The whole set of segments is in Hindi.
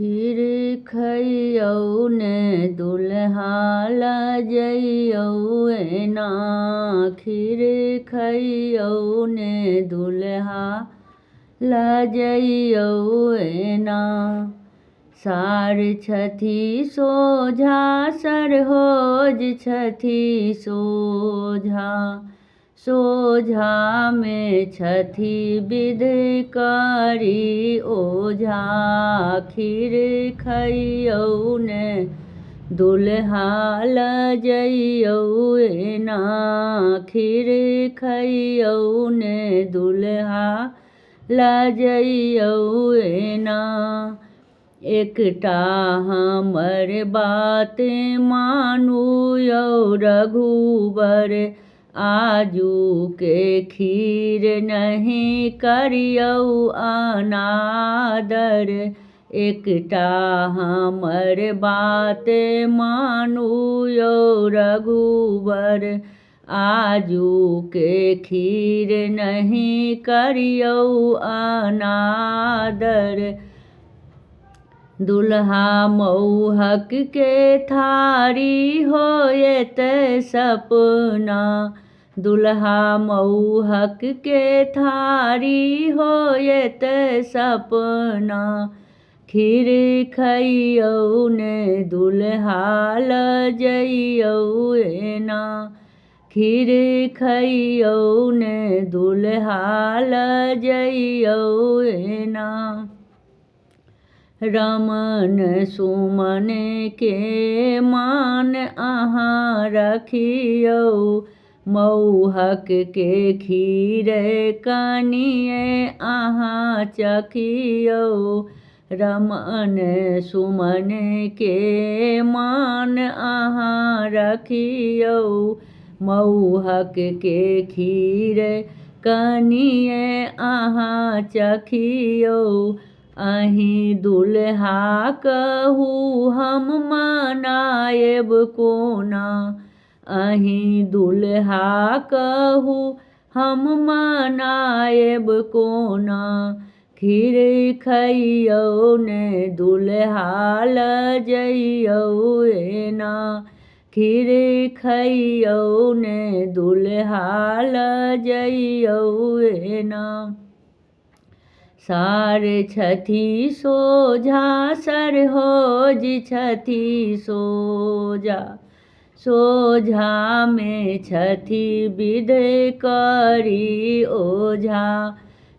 खीर खइयौ ने दुल्हा लजइयौ एना। खीर खइयौ ने दुल्हा लजइयौ एना। सार छथि सोझा सरहोज छथि सोझा। सोझा में छथि विध करी ओझा। खीर खइयौ ने दुल्हा लजइयौ एना। खीर खइयौ ने दुल्हा लजइयौ एना। एकटा हमर बात मानू यौ रघुबर। आजू के खीर नहीं करियौ अनादर। एकटा हमर बात मानू यौ रघुबर। आजू के खीर नहीं करियौ अनादर। दुल्हा मौहक के थारी होयत सपना। दुल्हा मौहक के थारी होयत सपना। खीर खइयौ ने दुल्हा लजइयौ एना। खीर खइयौ ने दुल्हा लजइयौ एना। रमन सुमन के मान अहाँ रखियौ। मौहक के खीर कनिये अहाँ चखियौ। रमन सुमन के मान अहाँ रखियौ। मौहक के खीर कनिये अहाँ चखियौ। अहीं दुल्हा कहू हम मनाएब कोना। अहीं दुल्हा कहू हम मनाएब कोना। खीर खइयौ ने दुल्हा लजइयौ एना। खीर खइयौ ने दुल्हा लजइयौ एना। सार छथि सोझा सरहोज छथि सोझा। सोझा में छथि विध करी ओझा।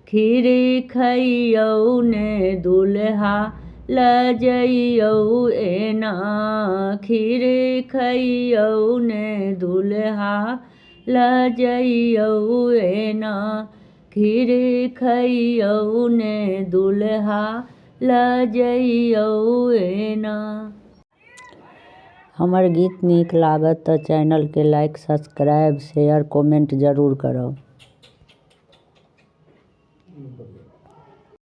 खीर खइयौ ने दुल्हा लजइयौ एना। खीर खइयौ ने दुल्हा लजइयौ एना। खीर खइयौ ने दुल्हा लजइयौ एना। हमर गीत नीक लागत तऽ चैनल के लाइक सब्सक्राइब शेयर कमेंट जरूर करब।